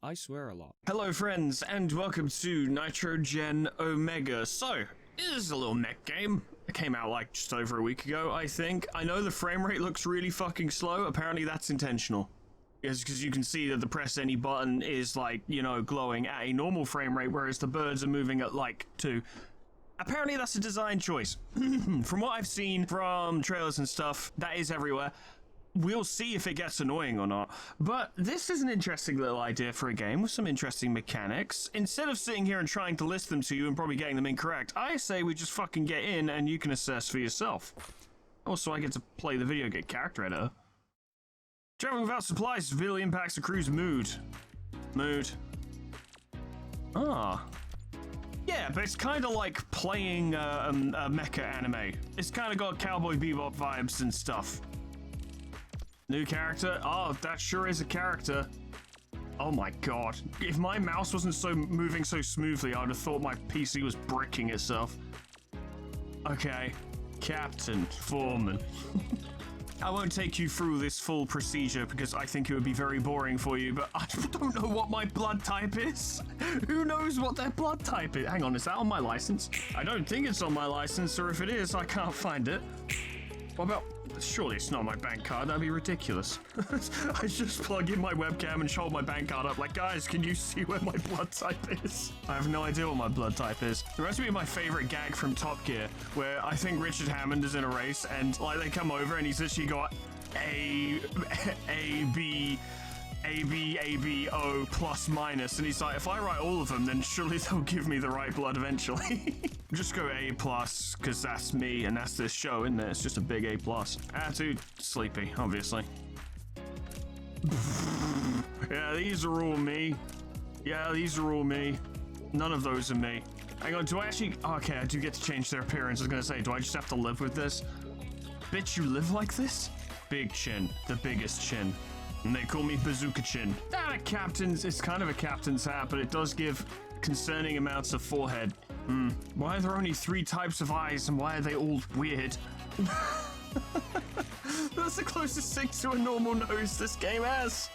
I swear a lot. Hello friends, and welcome to Nitrogen Omega. So, this is a little mech game. It came out like just over a week ago, I think. I know the frame rate looks really fucking slow. Apparently that's intentional. Yes, because you can see that the press any button is like, you know, glowing at a normal frame rate, whereas the birds are moving at like 2. Apparently that's a design choice. From what I've seen from trailers and stuff, that is everywhere. We'll see if it gets annoying or not. But this is an interesting little idea for a game with some interesting mechanics. Instead of sitting here and trying to list them to you and probably getting them incorrect, I say we just fucking get in and you can assess for yourself. Also, I get to play the video game character editor. Traveling without supplies severely impacts the crew's mood. Ah. Yeah, but it's kind of like playing a mecha anime. It's kind of got Cowboy Bebop vibes and stuff. New character? Oh, that sure is a character. Oh my god. If my mouse wasn't moving so smoothly, I would have thought my PC was bricking itself. Okay. Captain Foreman. I won't take you through this full procedure because I think it would be very boring for you, but I don't know what my blood type is. Who knows what their blood type is? Hang on, is that on my license? I don't think it's on my license, or if it is, I can't find it. What about... Surely it's not my bank card, that'd be ridiculous. I just plug in my webcam and hold my bank card up like, guys, can you see where my blood type is? I have no idea what my blood type is. It reminds me of my favorite gag from Top Gear, where I think Richard Hammond is in a race and like they come over and he's literally got A, B, O plus minus, and he's like, if I write all of them, then surely they'll give me the right blood eventually. Just go A plus, because that's me, and that's this show, isn't it? It's just a big A plus. Attitude, sleepy, obviously. Yeah, these are all me. Yeah, these are all me. None of those are me. Hang on, do I actually... Okay, I do get to change their appearance. I was gonna say, do I just have to live with this? Bitch, you live like this? Big chin. The biggest chin. And they call me Bazooka Chin. Ah, captain's, it's kind of a captain's hat, but it does give concerning amounts of forehead. Why are there only 3 types of eyes, and why are they all weird? That's the closest thing to a normal nose this game has.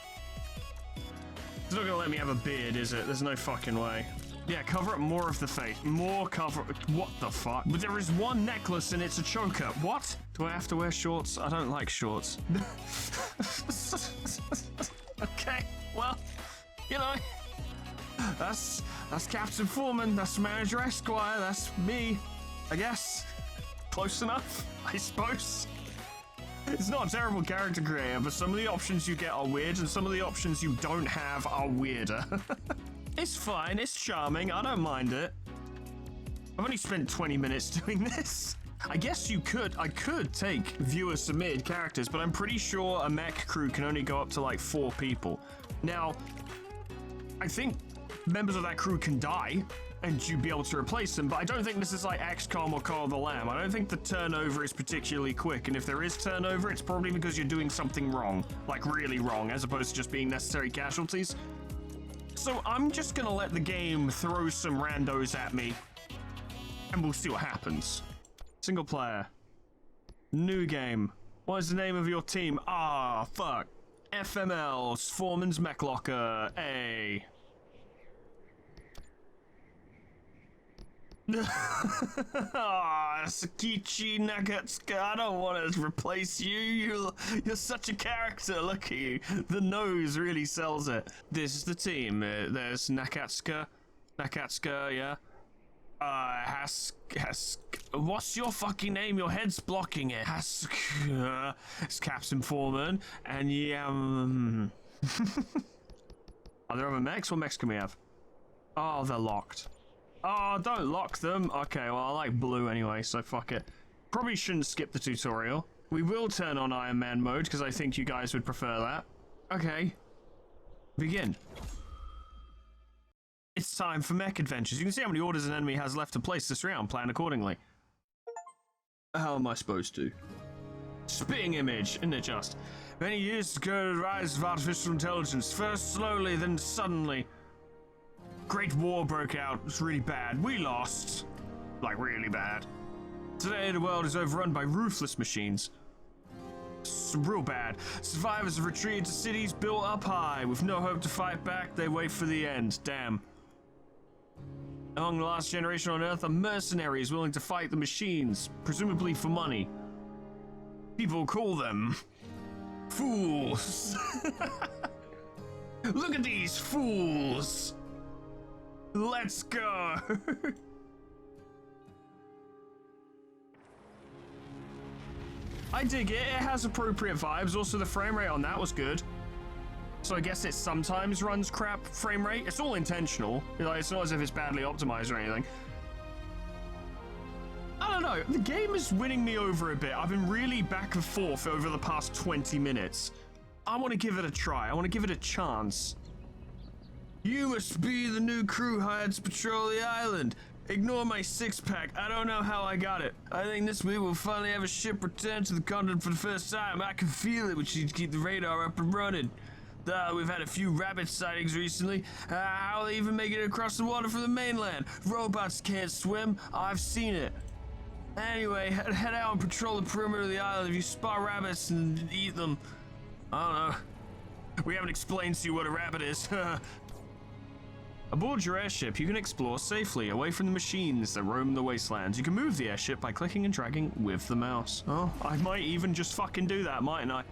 It's not gonna let me have a beard, is it? There's no fucking way. Yeah, cover up more of the face. More cover... What the fuck? But there is one necklace and it's a choker. What? Do I have to wear shorts? I don't like shorts. Okay, well, you know, that's Captain Foreman, that's Manager Esquire, that's me, I guess. Close enough, I suppose. It's not a terrible character creator, but some of the options you get are weird and some of the options you don't have are weirder. It's fine, it's charming, I don't mind it. I've only spent 20 minutes doing this. I guess I could take viewer submitted characters, but I'm pretty sure a mech crew can only go up to like 4 people. Now, I think members of that crew can die and you'd be able to replace them, but I don't think this is like XCOM or Call of the Lamb. I don't think the turnover is particularly quick, and if there is turnover, it's probably because you're doing something wrong, like really wrong, as opposed to just being necessary casualties. So I'm just gonna let the game throw some randos at me, and we'll see what happens. Single player. New game. What is the name of your team? Ah, fuck. FML, Foreman's Mech Locker. A. Sakichi Nagatsuka, I don't want to replace you. You're such a character. Look at you. The nose really sells it. This is the team. There's Nakatsuka, yeah. What's your fucking name? Your head's blocking it. It's Captain Foreman, and yeah. Are there other mechs? What mechs can we have? Oh, they're locked. Oh, don't lock them. Okay, well, I like blue anyway, so fuck it. Probably shouldn't skip the tutorial. We will turn on Iron Man mode, because I think you guys would prefer that. Okay. Begin. It's time for mech adventures. You can see how many orders an enemy has left to place this round. Plan accordingly. How am I supposed to? Spitting image, isn't it just? Many years ago, the rise of artificial intelligence. First slowly, then suddenly. Great war broke out. It was really bad. We lost. Like, really bad. Today, the world is overrun by ruthless machines. It's real bad. Survivors have retreated to cities built up high. With no hope to fight back, they wait for the end. Damn. Among the last generation on Earth are mercenaries willing to fight the machines, presumably for money. People call them fools. Look at these fools. Let's go. I dig it. It has appropriate vibes. Also, the frame rate on that was good. So I guess it sometimes runs crap frame rate. It's all intentional. Like, it's not as if it's badly optimized or anything. I don't know. The game is winning me over a bit. I've been really back and forth over the past 20 minutes. I want to give it a try. I want to give it a chance. You must be the new crew hired to patrol the island. Ignore my six-pack. I don't know how I got it. I think this week we'll finally have a ship return to the continent for the first time. I can feel it, which needs to keep the radar up and running. We've had a few rabbit sightings recently. How are they even making it across the water from the mainland? Robots can't swim. I've seen it. Anyway, head out and patrol the perimeter of the island. If you spot rabbits and eat them. I don't know. We haven't explained to you what a rabbit is. Aboard your airship, you can explore safely, away from the machines that roam the wastelands. You can move the airship by clicking and dragging with the mouse. Oh, I might even just fucking do that, mightn't I?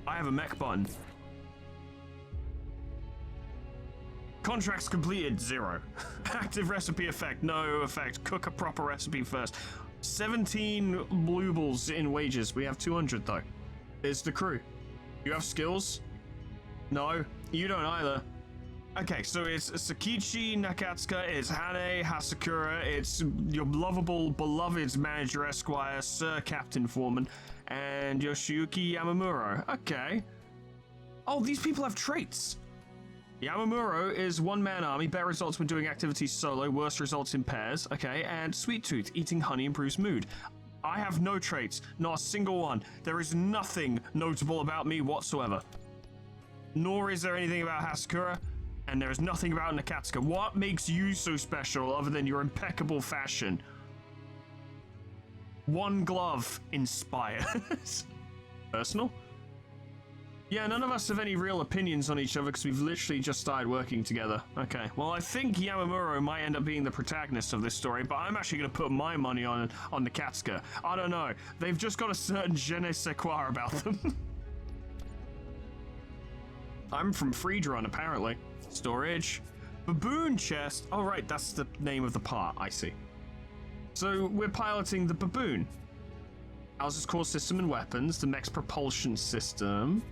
I have a mech button. Contracts completed, 0. Active recipe effect, no effect. Cook a proper recipe first. 17 blueballs in wages. We have 200 though. Is the crew. You have skills? No, you don't either. Okay, so it's Sakichi Nakatsuka, it's Hane Hasakura, it's your lovable, beloved manager Esquire, Sir Captain Foreman, and Yoshiyuki Yamamuro. Okay. Oh, these people have traits. Yamamuro is one-man army, better results when doing activities solo, worse results in pairs. Okay, and Sweet Tooth, eating honey improves mood. I have no traits, not a single one. There is nothing notable about me whatsoever. Nor is there anything about Hasakura. And there is nothing about Nakatsuka. What makes you so special other than your impeccable fashion? One glove inspires. Personal? Yeah, none of us have any real opinions on each other because we've literally just started working together. Okay, well, I think Yamamuro might end up being the protagonist of this story, but I'm actually going to put my money on Nakatsuka. I don't know. They've just got a certain je ne sais quoi about them. I'm from Freedrun, apparently. Storage. Baboon chest. Oh, right, that's the name of the part. I see. So we're piloting the baboon. Houses core system and weapons. The Mechs propulsion system.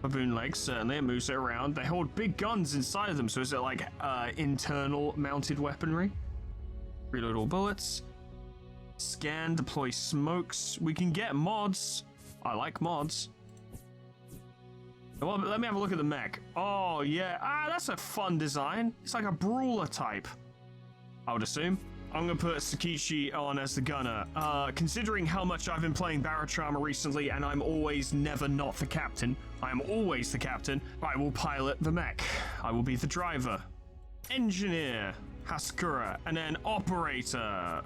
Baboon legs, certainly. It moves it around. They hold big guns inside of them. So is it like internal mounted weaponry? Reload all bullets. Scan, deploy smokes. We can get mods. I like mods. Well, let me have a look at the mech. Oh, yeah. That's a fun design. It's like a brawler type, I would assume. I'm going to put Sakichi on as the gunner. Considering how much I've been playing Barotrauma recently, and I'm always never not the captain. I am always the captain. I will pilot the mech. I will be the driver. Engineer, Hasakura. And then operator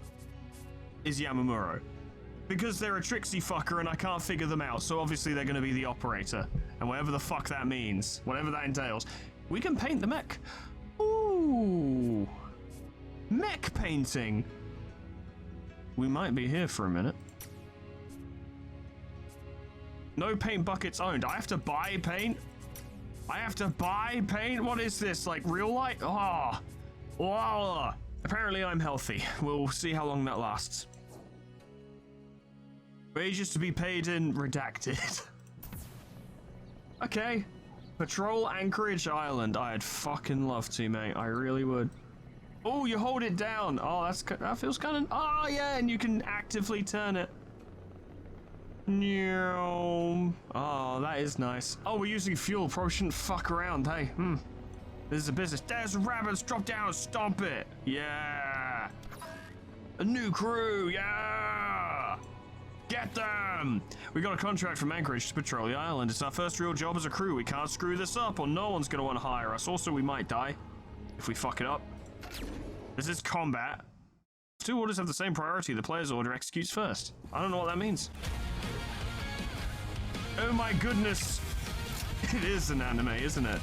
is Yamamuro. Because they're a tricksy fucker and I can't figure them out, so obviously they're going to be the operator. And whatever the fuck that means, whatever that entails, we can paint the mech. Ooh. Mech painting. We might be here for a minute. No paint buckets owned. I have to buy paint? I have to buy paint? What is this, like real light? Oh. Oh. Apparently I'm healthy. We'll see how long that lasts. Wages to be paid in redacted. Okay. Patrol Anchorage Island. I'd fucking love to, mate. I really would. Oh, you hold it down. Oh, that feels kind of... Oh, yeah, and you can actively turn it. Oh, that is nice. Oh, we're using fuel. Probably shouldn't fuck around, hey. This is a business. There's rabbits. Drop down and stomp it. Yeah. A new crew. Yeah. Get them! We got a contract from Anchorage to patrol the island. It's our first real job as a crew. We can't screw this up or no one's gonna want to hire us. Also, we might die if we fuck it up. This is combat. Two orders have the same priority. The player's order executes first. I don't know what that means. Oh my goodness. It is an anime, isn't it?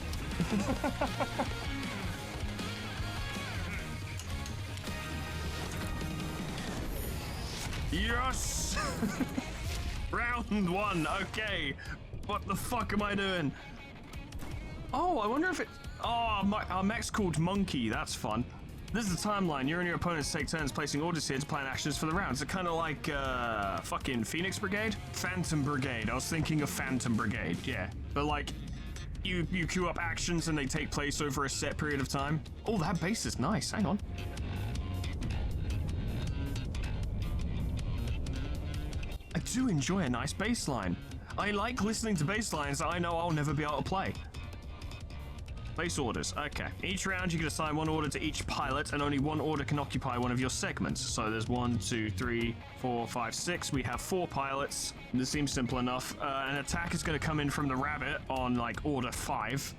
Yes! Round one, okay. What the fuck am I doing? Oh, I wonder if it... Oh, our mech's called Monkey. That's fun. This is the timeline. You and your opponents take turns placing orders here to plan actions for the round. It's kind of like, fucking Phoenix Brigade? Phantom Brigade. I was thinking of Phantom Brigade, yeah. But, like, you queue up actions and they take place over a set period of time. Oh, that bass is nice. Hang on. I do enjoy a nice bass line. I like listening to bass lines that I know I'll never be able to play. Place orders. Okay. Each round you can assign one order to each pilot, and only one order can occupy one of your segments. So there's 1, 2, 3, 4, 5, 6. We have 4 pilots. This seems simple enough. An attack is going to come in from the rabbit on like order 5.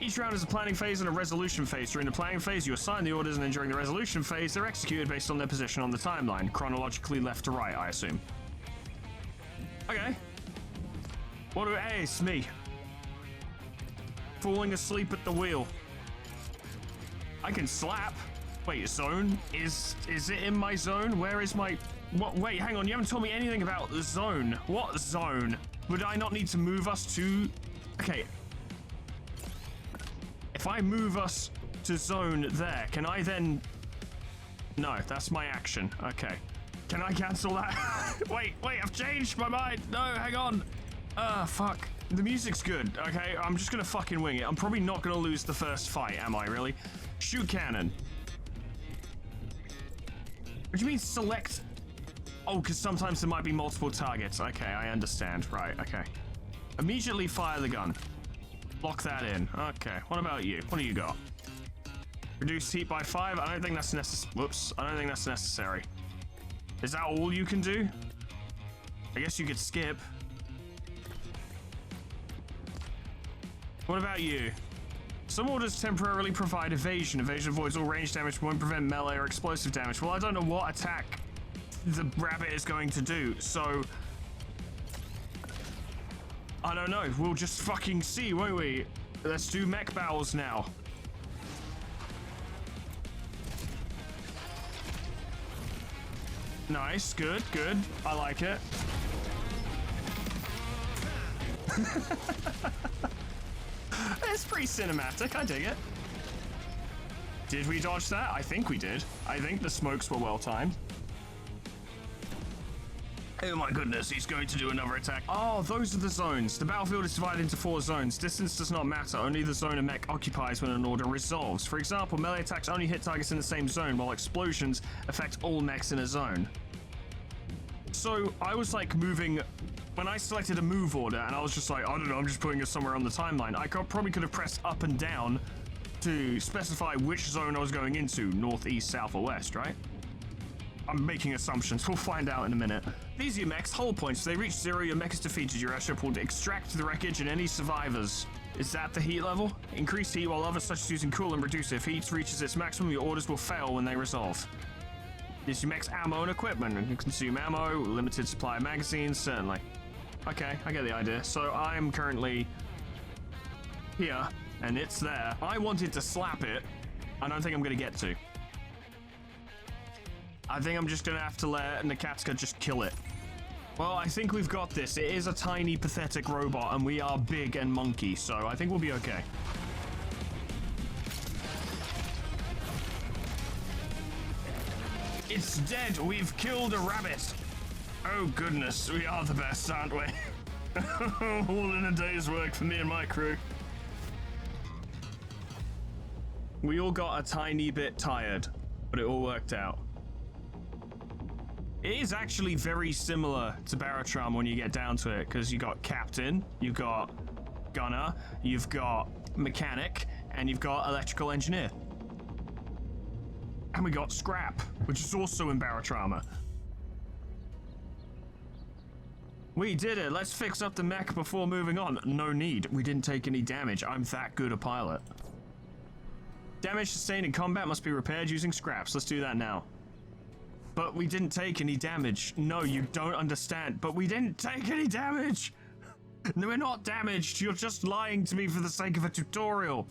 Each round is a planning phase and a resolution phase. During the planning phase, you assign the orders, and then during the resolution phase, they're executed based on their position on the timeline, chronologically left to right, I assume. Okay. What do... Hey, it's me. Falling asleep at the wheel. I can slap. Wait, zone? Is it in my zone? Where is my... What? Wait, hang on. You haven't told me anything about the zone. What zone? Would I not need to move us to... Okay. If I move us to zone there, can I then... No, that's my action. Okay. Can I cancel that? Wait, I've changed my mind. No, hang on. Fuck. The music's good, okay? I'm just gonna fucking wing it. I'm probably not gonna lose the first fight, am I, really? Shoot cannon. What do you mean select? Oh, because sometimes there might be multiple targets. Okay, I understand. Right, okay. Immediately fire the gun. Lock that in. Okay, what about you? What do you got? Reduce heat by 5? I don't think that's necessary. Whoops, I don't think that's necessary. Is that all you can do? I guess you could skip. What about you? Some orders temporarily provide evasion. Evasion avoids all range damage, but won't prevent melee or explosive damage. Well, I don't know what attack the rabbit is going to do, so... I don't know. We'll just fucking see, won't we? Let's do mech battles now. Nice, good. I like it. It's pretty cinematic, I dig it. Did we dodge that? I think we did. I think the smokes were well timed. Oh my goodness, he's going to do another attack. Oh, those are the zones. The battlefield is divided into 4 zones. Distance does not matter. Only the zone a mech occupies when an order resolves. For example, melee attacks only hit targets in the same zone, while explosions affect all mechs in a zone. So I was like moving... When I selected a move order, and I was just like, I don't know, I'm just putting it somewhere on the timeline, I probably could have pressed up and down to specify which zone I was going into, north, east, south, or west, right? I'm making assumptions. We'll find out in a minute. These are your mech's hull points. If they reach 0, your mech is defeated. Your airship will extract the wreckage and any survivors. Is that the heat level? Increase heat while others such as using coolant reduce it. If heat reaches its maximum, your orders will fail when they resolve. This is your mech's ammo and equipment. You can consume ammo, limited supply of magazines, certainly. Okay, I get the idea. So I'm currently here, and it's there. I wanted to slap it. I don't think I'm going to get to. I think I'm just going to have to let Nakatka just kill it. Well, I think we've got this. It is a tiny, pathetic robot, and we are big and monkey, so I think we'll be okay. It's dead. We've killed a rabbit. Oh, goodness. We are the best, aren't we? All in a day's work for me and my crew. We all got a tiny bit tired, but it all worked out. It is actually very similar to Baratrum when you get down to it, because you got Captain, you've got Gunner, you've got Mechanic, and you've got Electrical Engineer. And we got Scrap, which is also in Baratrum. We did it. Let's fix up the mech before moving on. No need. We didn't take any damage. I'm that good a pilot. Damage sustained in combat must be repaired using scraps. Let's do that now. But we didn't take any damage. No, you don't understand. But we didn't take any damage. No, we're not damaged. You're just lying to me for the sake of a tutorial.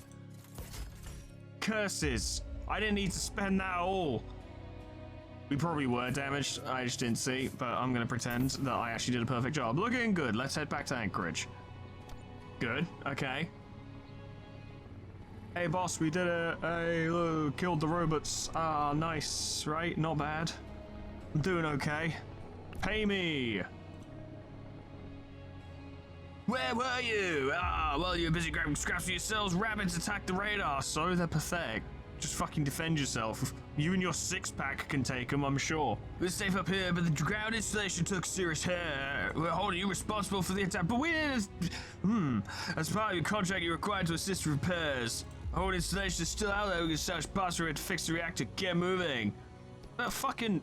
Curses. I didn't need to spend that all. We probably were damaged. I just didn't see. But I'm going to pretend that I actually did a perfect job. Looking good. Let's head back to Anchorage. Good. Okay. Hey, boss, we did it. Hey, look, killed the robots. Ah, nice, right? Not bad. I'm doing okay. Pay me. Where were you? Ah, well, you're busy grabbing scraps for yourselves. Rabbits attacked the radar, so they're pathetic. Just fucking defend yourself. You and your six-pack can take them, I'm sure. We're safe up here, but the ground installation took serious hit. We're holding you responsible for the attack, but we didn't... As part of your contract, you're required to assist with repairs. The whole installation is still out there. We can search parts for it to fix the reactor. Get moving. Fucking...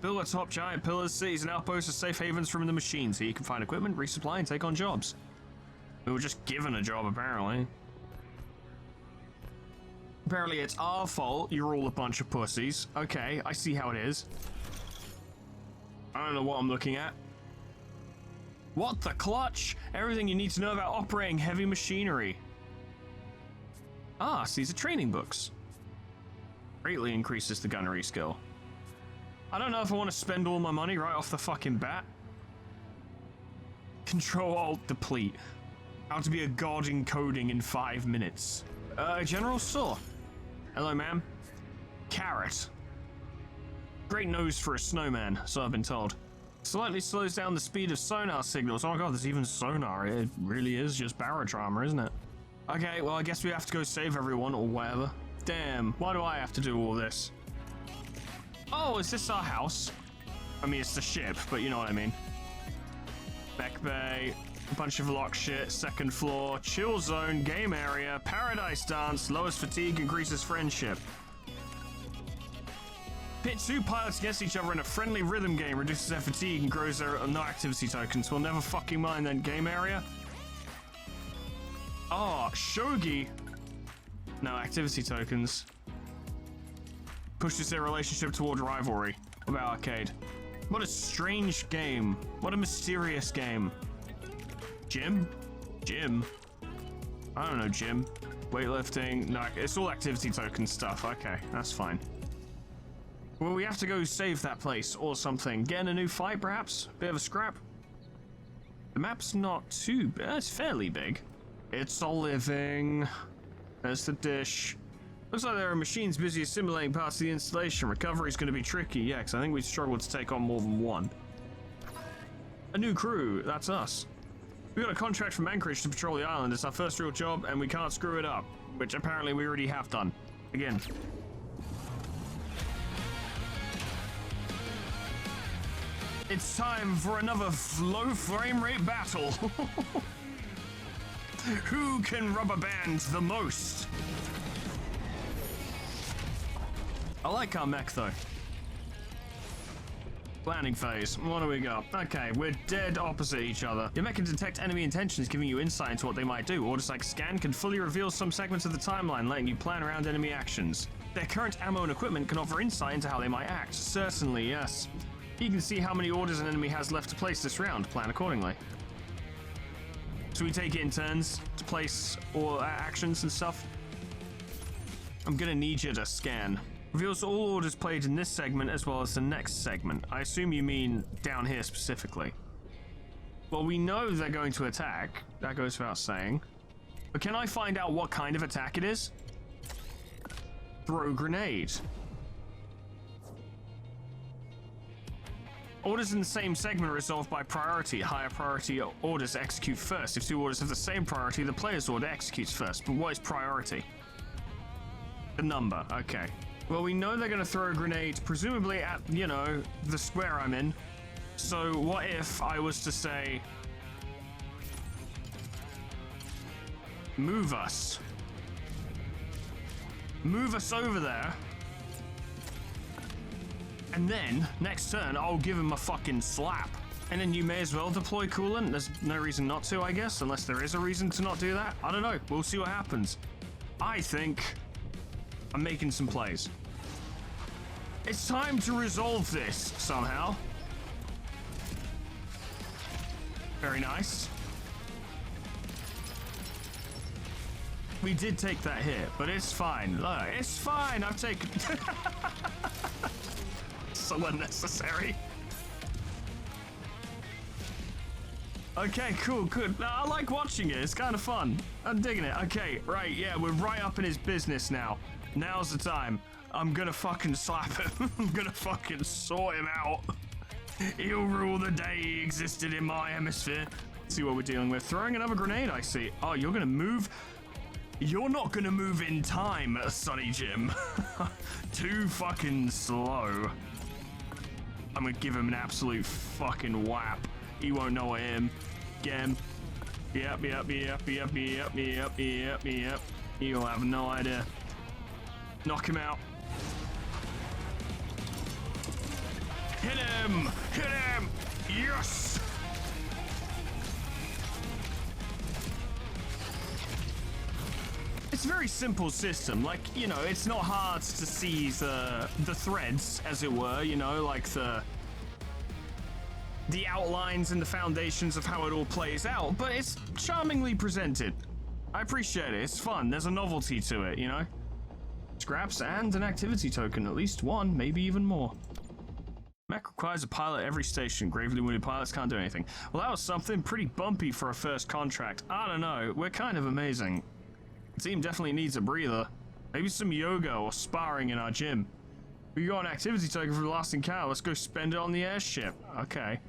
Build a top giant pillars, cities, and outposts are safe havens from the machines, so you can find equipment, resupply, and take on jobs. We were just given a job, apparently. Apparently it's our fault. You're all a bunch of pussies. Okay, I see how it is. I don't know what I'm looking at. What the clutch? Everything you need to know about operating heavy machinery. Ah, so these are training books. Greatly increases the gunnery skill. I don't know if I want to spend all my money right off the fucking bat. Control-Alt-Deplete. How to be a god in coding in 5 minutes. General Store. Hello, ma'am. Carrot. Great nose for a snowman, so I've been told. Slightly slows down the speed of sonar signals. Oh my god, there's even sonar. It really is just barotrauma, isn't it? Okay, well, I guess we have to go save everyone or whatever. Damn, why do I have to do all this? Oh, is this our house? I mean, it's the ship, but you know what I mean. Mech bay, a bunch of lock shit, second floor, chill zone, game area, paradise dance, lowers fatigue, increases friendship. Pit two pilots against each other in a friendly rhythm game, reduces their fatigue and grows their no activity tokens. We'll never fucking mind then. Game area. Oh, shogi. No activity tokens. Pushes their relationship toward rivalry. What about arcade? What a strange game. What a mysterious game. Gym? Gym? I don't know, gym. Weightlifting. No, it's all activity token stuff. Okay, that's fine. Well, we have to go save that place or something. Get in a new fight, perhaps? Bit of a scrap? The map's not too big. It's fairly big. It's a living. There's the dish. Looks like there are machines busy assimilating parts of the installation. Recovery's going to be tricky, yeah, because I think we'd struggle to take on more than one. A new crew, that's us. We got a contract from Anchorage to patrol the island. It's our first real job, and we can't screw it up, which apparently we already have done. Again. It's time for another low frame rate battle. Who can rubber band the most? I like our mech though. Planning phase. What do we got? Okay, we're dead opposite each other. Your mech can detect enemy intentions, giving you insight into what they might do. Orders like scan can fully reveal some segments of the timeline, letting you plan around enemy actions. Their current ammo and equipment can offer insight into how they might act. Certainly, yes. You can see how many orders an enemy has left to place this round. Plan accordingly. So we take it in turns to place all actions and stuff. I'm gonna need you to scan. Reveals all orders played in this segment as well as the next segment. I assume you mean down here specifically. Well, we know they're going to attack. That goes without saying. But can I find out what kind of attack it is? Throw grenade. Orders in the same segment are resolved by priority. Higher priority orders execute first. If two orders have the same priority, the player's order executes first. But what is priority? The number. Okay. Well, we know they're going to throw a grenade, presumably at, you know, the square I'm in. So what if I was to say, move us. Move us over there. And then, next turn, I'll give him a fucking slap. And then you may as well deploy coolant. There's no reason not to, I guess, unless there is a reason to not do that. I don't know. We'll see what happens. I think I'm making some plays. It's time to resolve this somehow. Very nice. We did take that hit, but it's fine. Look, it's fine. I've taken... So unnecessary. Okay, cool, good. No, I like watching it. It's kind of fun. I'm digging it. Okay, right, yeah, we're right up in his business now. Now's the time. I'm gonna fucking slap him. I'm gonna fucking sort him out. He'll rule the day he existed in my hemisphere. Let's see what we're dealing with. Throwing another grenade, I see. Oh, you're gonna move? You're not gonna move in time, Sonny Jim. Too fucking slow. I'm gonna give him an absolute fucking whap. He won't know I am. Get him. Yep. He'll have no idea. Knock him out. Hit him! Hit him! Yes! It's a very simple system. Like, you know, it's not hard to see the threads, as it were, you know, like the outlines and the foundations of how it all plays out, but it's charmingly presented. I appreciate it. It's fun. There's a novelty to it, you know? Scraps and an activity token, at least one, maybe even more. Mech requires a pilot at every station. Gravely wounded pilots can't do anything. Well, that was something pretty bumpy for a first contract. I don't know. We're kind of amazing. The team definitely needs a breather. Maybe some yoga or sparring in our gym. We got an activity token for the last encounter. Let's go spend it on the airship. Okay.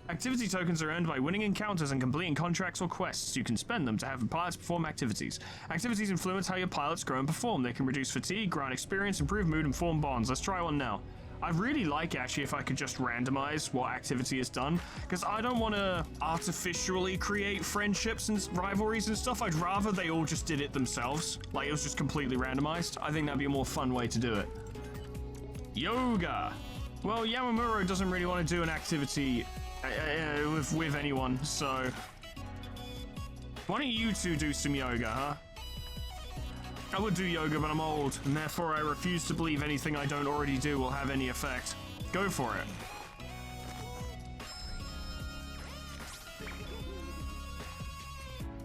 Activity tokens are earned by winning encounters and completing contracts or quests. You can spend them to have pilots perform activities. Activities influence how your pilots grow and perform. They can reduce fatigue, grant experience, improve mood, and form bonds. Let's try one now. I really like, actually, if I could just randomize what activity is done, because I don't want to artificially create friendships and rivalries and stuff. I'd rather they all just did it themselves. Like, it was just completely randomized. I think that'd be a more fun way to do it. Yoga. Well, Yamamuro doesn't really want to do an activity with anyone, so why don't you two do some yoga, huh? I would do yoga, but I'm old, and therefore I refuse to believe anything I don't already do will have any effect. Go for it.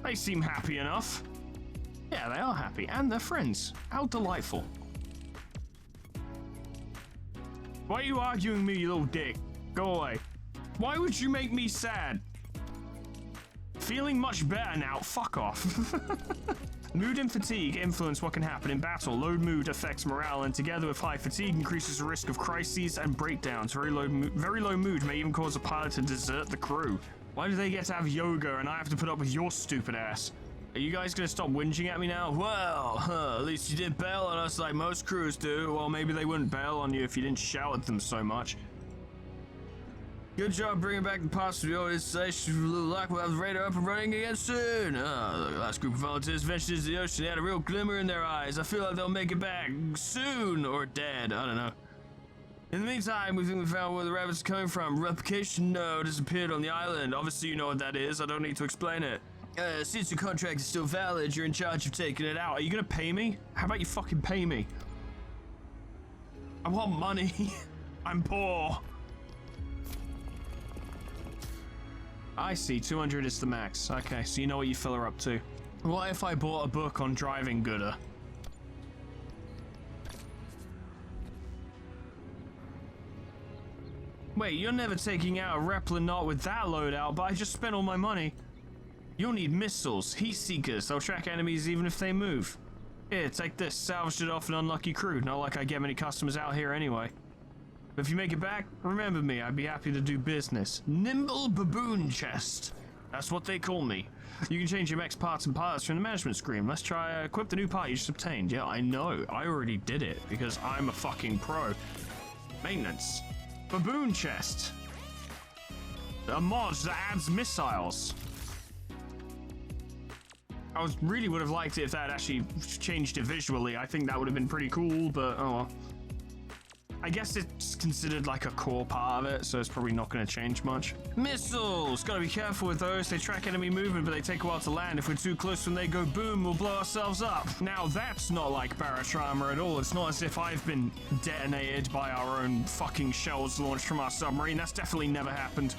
They seem happy enough. Yeah, they are happy, and they're friends. How delightful. Why are you arguing with me, you little dick? Go away. Why would you make me sad? Feeling much better now. Fuck off. Mood and fatigue influence what can happen in battle. Low mood affects morale, and together with high fatigue increases the risk of crises and breakdowns. Very low mood may even cause a pilot to desert the crew. Why do they get to have yoga and I have to put up with your stupid ass? Are you guys gonna stop whinging at me now? Well, at least you didn't bail on us like most crews do. Well, maybe they wouldn't bail on you if you didn't shout at them so much. Good job bringing back the parts to the old installation. With a little luck, we'll have the radar up and running again soon. The last group of volunteers ventured into the ocean. They had a real glimmer in their eyes. I feel like they'll make it back soon, or dead. I don't know. In the meantime, we think we found where the rabbits are coming from. Replication node has appeared on the island. Obviously, you know what that is. I don't need to explain it. Since your contract is still valid, you're in charge of taking it out. Are you gonna pay me? How about you fucking pay me? I want money. I'm poor. I see, 200 is the max. Okay, so you know what you fill her up to. What if I bought a book on driving gooder? Wait, you're never taking out a Replin not with that loadout, but I just spent all my money. You'll need missiles, heat seekers. They'll track enemies even if they move. Here, take this. Salvaged it off an unlucky crew. Not like I get many customers out here anyway. But if you make it back, remember me. I'd be happy to do business. Nimble Baboon Chest. That's what they call me. You can change your mech's parts and pilots from the management screen. Let's try equip the new part you just obtained. Yeah, I know. I already did it because I'm a fucking pro. Maintenance. Baboon Chest. A mod that adds missiles. I really would have liked it if that actually changed it visually. I think that would have been pretty cool, but oh well. I guess it's considered like a core part of it, so it's probably not going to change much. Missiles! Gotta be careful with those. They track enemy movement, but they take a while to land. If we're too close when they go boom, we'll blow ourselves up. Now, that's not like barotrauma at all. It's not as if I've been detonated by our own fucking shells launched from our submarine. That's definitely never happened.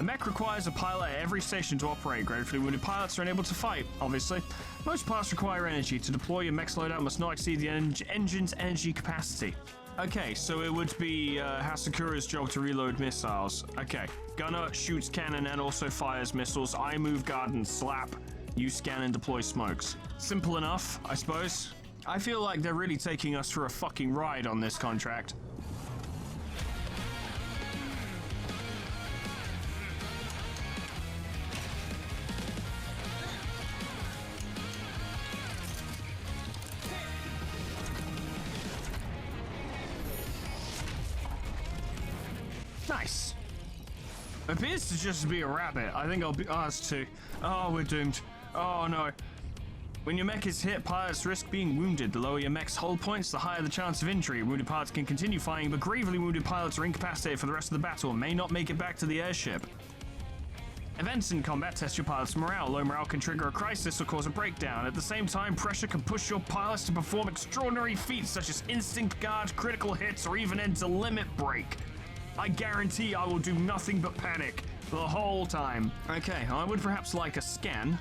A mech requires a pilot at every station to operate. Gravely wounded pilots are unable to fight, obviously. Most parts require energy. To deploy, your mech's loadout must not exceed the engine's energy capacity. Okay, so it would be Hasakura's job to reload missiles. Okay, gunner shoots cannon and also fires missiles. I move guard and slap. You scan and deploy smokes. Simple enough, I suppose. I feel like they're really taking us for a fucking ride on this contract. Nice. Appears to just be a rabbit. I think I'll be... Oh, it's two. Oh, we're doomed. Oh, no. When your mech is hit, pilots risk being wounded. The lower your mech's hull points, the higher the chance of injury. Wounded pilots can continue firing, but gravely wounded pilots are incapacitated for the rest of the battle and may not make it back to the airship. Events in combat test your pilot's morale. Low morale can trigger a crisis or cause a breakdown. At the same time, pressure can push your pilots to perform extraordinary feats such as instinct guard, critical hits, or even enter limit break. I guarantee I will do nothing but panic the whole time. Okay, I would perhaps like a scan.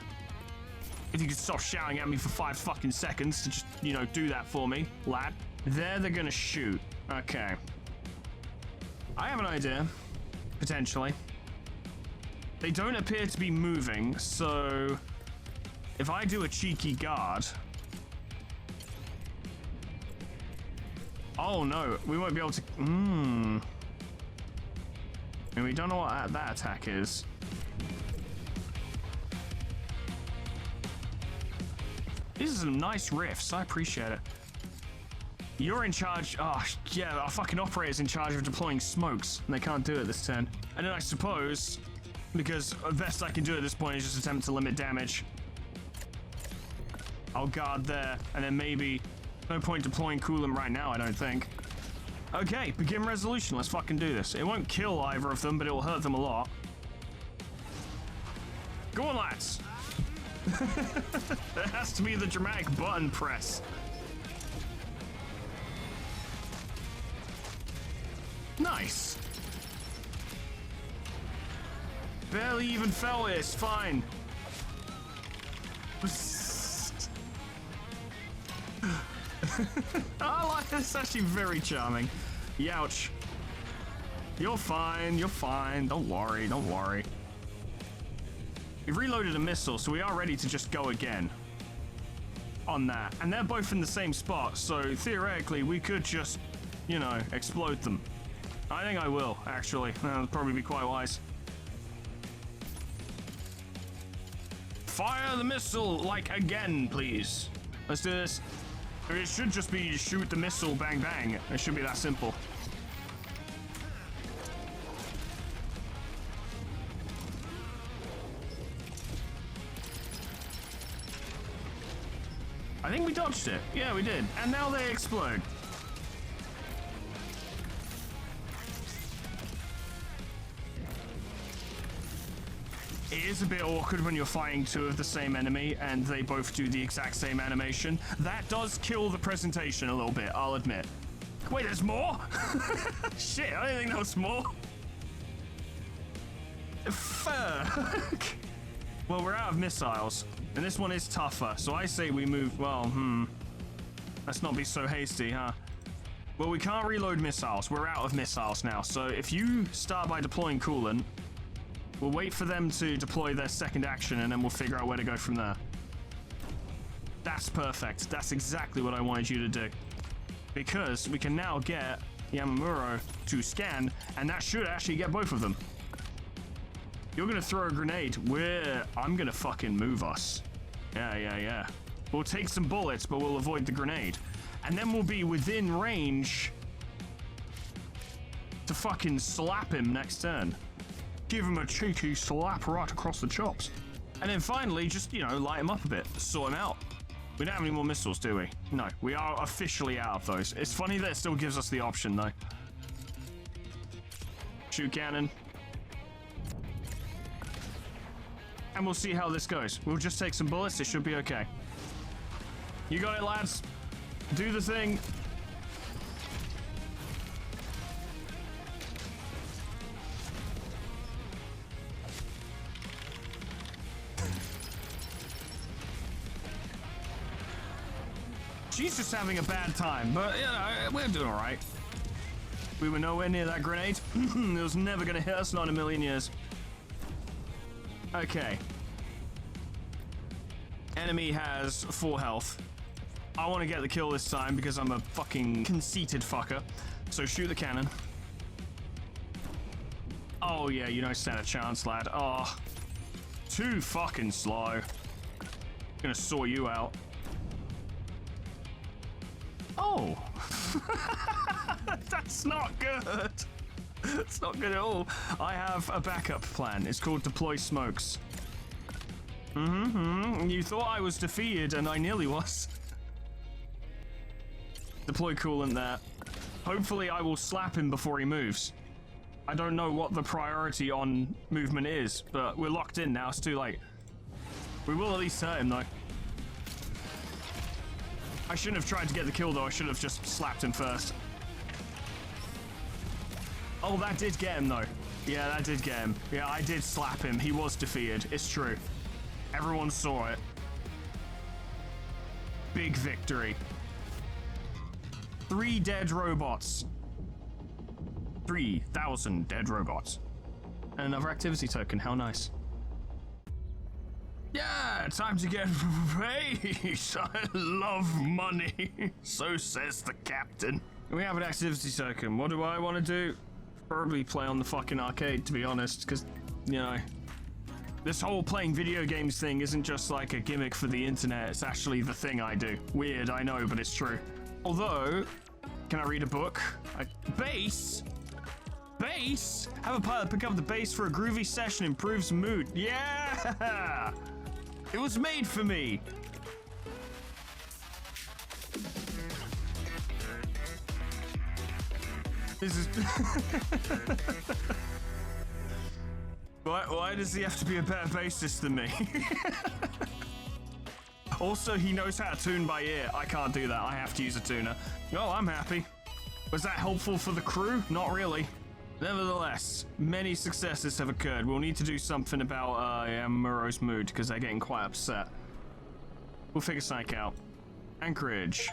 If you could stop shouting at me for 5 fucking seconds to just, you know, do that for me, lad. There they're gonna shoot. Okay. I have an idea. Potentially. They don't appear to be moving, so... if I do a cheeky guard... Oh no, we won't be able to... And we don't know what that attack is. These are some nice riffs. I appreciate it. You're in charge. Oh, yeah, our fucking operator's in charge of deploying smokes, and they can't do it this turn. And then I suppose, because the best I can do at this point is just attempt to limit damage, I'll guard there, and then maybe... no point deploying coolant right now, I don't think. Okay, begin resolution. Let's fucking do this. It won't kill either of them, but it will hurt them a lot. Go on, lads. There has to be the dramatic button press. Nice. Barely even felt it. It's fine. I like this. It's actually very charming. Youch. You're fine. You're fine. Don't worry. Don't worry. We've reloaded a missile, so we are ready to just go again on that. And they're both in the same spot, so theoretically we could just, you know, explode them. I think I will, actually. That'll probably be quite wise. Fire the missile, like, again, please. Let's do this. It should just be shoot the missile, bang, bang. It should be that simple. I think we dodged it. Yeah, we did. And now they explode. It is a bit awkward when you're fighting two of the same enemy and they both do the exact same animation. That does kill the presentation a little bit, I'll admit. Wait, there's more? Shit, I didn't think there was more. Fuck. Well, we're out of missiles, and this one is tougher, so I say we move... well, let's not be so hasty, huh? Well, we can't reload missiles. We're out of missiles now, so if you start by deploying coolant, we'll wait for them to deploy their second action, and then we'll figure out where to go from there. That's perfect. That's exactly what I wanted you to do. Because we can now get Yamamuro to scan, and that should actually get both of them. You're gonna throw a grenade. I'm gonna fucking move us. Yeah. We'll take some bullets, but we'll avoid the grenade. And then we'll be within range to fucking slap him next turn. Give him a cheeky slap right across the chops. And then finally, just, you know, light him up a bit. Sort him out. We don't have any more missiles, do we? No, we are officially out of those. It's funny that it still gives us the option, though. Shoot cannon. And we'll see how this goes. We'll just take some bullets. It should be okay. You got it, lads. Do the thing. She's just having a bad time, but, you know, we're doing all right. We were nowhere near that grenade. It was never going to hit us, not in a million years. Okay. Enemy has 4 health. I want to get the kill this time because I'm a fucking conceited fucker. So shoot the cannon. Oh, yeah, you don't stand a chance, lad. Oh, too fucking slow. Gonna saw you out. Oh, that's not good. It's not good at all. I have a backup plan. It's called deploy smokes. You thought I was defeated, and I nearly was. Deploy coolant there. Hopefully I will slap him before he moves. I don't know what the priority on movement is, but we're locked in now. It's too late. We will at least hurt him, though. I shouldn't have tried to get the kill, though. I should have just slapped him first. Oh, that did get him, though. Yeah, that did get him. Yeah, I did slap him. He was defeated. It's true. Everyone saw it. Big victory. 3 dead robots. 3,000 dead robots. And another activity token. How nice. Yeah, time to get paid. I love money. So says the captain. We have an activity token. What do I want to do? Probably play on the fucking arcade, to be honest, because, you know, this whole playing video games thing isn't just like a gimmick for the internet. It's actually the thing I do. Weird, I know, but it's true. Although, can I read a book? Bass? Bass? Have a pilot pick up the bass for a groovy session, improves mood. Yeah! It was made for me. This is... Why does he have to be a better bassist than me? Also, he knows how to tune by ear. I can't do that. I have to use a tuner. Oh, I'm happy. Was that helpful for the crew? Not really. Nevertheless, many successes have occurred. We'll need to do something about Muro's mood, because they're getting quite upset. We'll figure something out. Anchorage.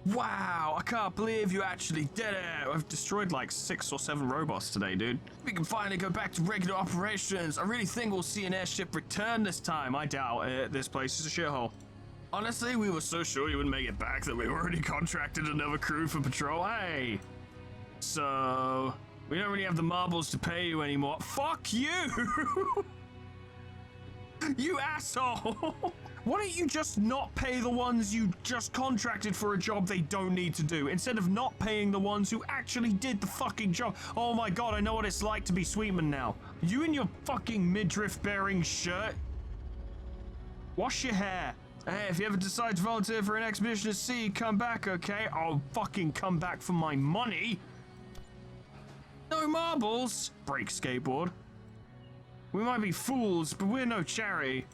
Wow, I can't believe you actually did it. I've destroyed like 6 or 7 robots today, dude. We can finally go back to regular operations. I really think we'll see an airship return this time. I doubt it. This place is a shithole. Honestly, we were so sure you wouldn't make it back that we already contracted another crew for patrol. Hey. So... we don't really have the marbles to pay you anymore. Fuck you! You asshole! Why don't you just not pay the ones you just contracted for a job they don't need to do, instead of not paying the ones who actually did the fucking job? Oh my god, I know what it's like to be Sweetman now. You and your fucking midriff-bearing shirt. Wash your hair. Hey, if you ever decide to volunteer for an expedition at sea, come back, okay? I'll fucking come back for my money. No marbles. Break skateboard. We might be fools, but we're no charity.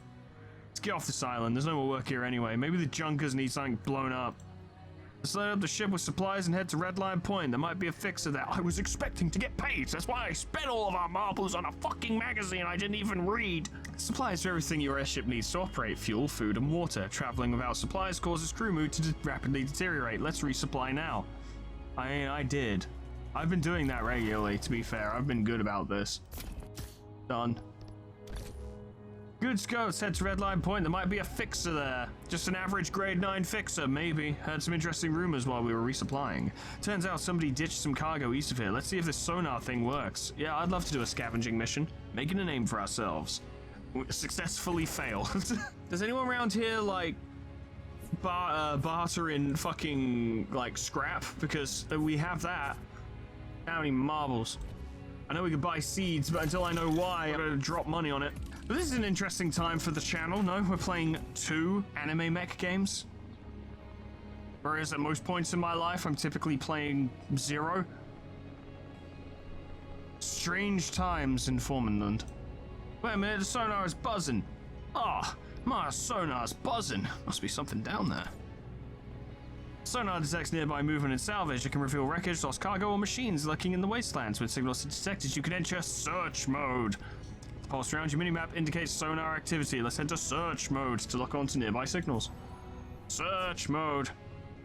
Let's get off this island. There's no more work here anyway. Maybe the junkers need something blown up. Let's load up the ship with supplies and head to Red Line Point. There might be a fixer there. I was expecting to get paid. That's why I spent all of our marbles on a fucking magazine I didn't even read. Supplies are everything your airship needs to operate. Fuel, food, and water. Traveling without supplies causes crew mood to rapidly deteriorate. Let's resupply now. I did. I've been doing that regularly, to be fair. I've been good about this. Done. Good go. Let's head to Red Line Point. There might be a fixer there. Just an average grade 9 fixer, maybe. Heard some interesting rumors while we were resupplying. Turns out somebody ditched some cargo east of here. Let's see if this sonar thing works. Yeah, I'd love to do a scavenging mission. Making a name for ourselves. We successfully failed. Does anyone around here, like, barter in fucking, like, scrap? Because we have that. How many marbles? I know we could buy seeds, but until I know why, I'm gonna drop money on it. But this is an interesting time for the channel. No, we're playing 2 anime mech games. Whereas at most points in my life, I'm typically playing 0. Strange times in Foremanland. Wait a minute, the sonar is buzzing. Ah, my sonar's buzzing. Must be something down there. Sonar detects nearby movement and salvage. It can reveal wreckage, lost cargo, or machines lurking in the wastelands. When signals are detected, you can enter search mode. The pulse around your minimap indicates sonar activity. Let's enter search mode to lock onto nearby signals. Search mode.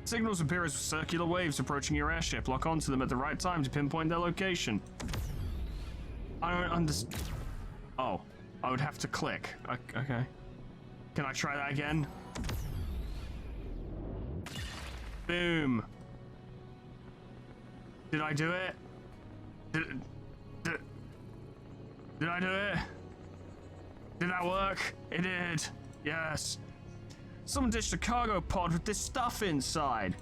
Signals appear as circular waves approaching your airship. Lock onto them at the right time to pinpoint their location. I don't understand. Oh, I would have to click. Okay. Can I try that again? Boom. Did I do it? Did I do it? Did that work? It did. Yes. Someone ditched a cargo pod with this stuff inside.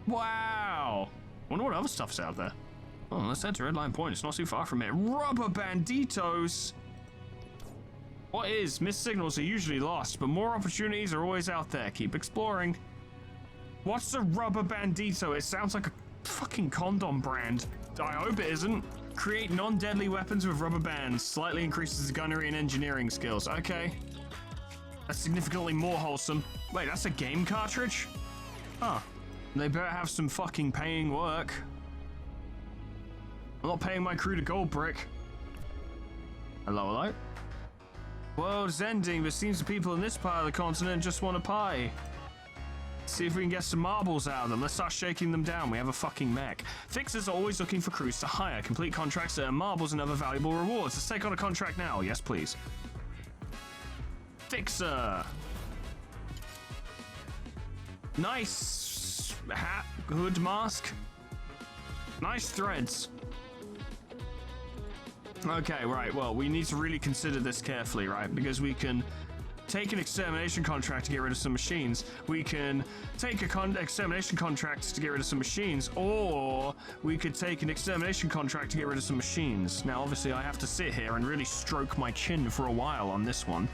Wow. Wonder what other stuff's out there. Oh, let's enter Redline Point. It's not too far from here. Rubber banditos. What is? Missed signals are usually lost, but more opportunities are always out there. Keep exploring. What's a rubber bandito? It sounds like a fucking condom brand. I hope it isn't. Create non-deadly weapons with rubber bands. Slightly increases the gunnery and engineering skills. Okay. That's significantly more wholesome. Wait, that's a game cartridge? Huh. They better have some fucking paying work. I'm not paying my crew to gold brick. Hello, hello? World's ending, but seems the people in this part of the continent just want a pie. See if we can get some marbles out of them. Let's start shaking them down. We have a fucking mech. Fixers are always looking for crews to hire. Complete contracts earn marbles and other valuable rewards. Let's take on a contract now. Yes, please. Fixer. Nice hat, hood, mask. Nice threads. Okay, right, well, we need to really consider this carefully, right? Because we can take an extermination contract to get rid of some machines. We can take a extermination contract to get rid of some machines, or we could take an extermination contract to get rid of some machines. Now, obviously, I have to sit here and really stroke my chin for a while on this one.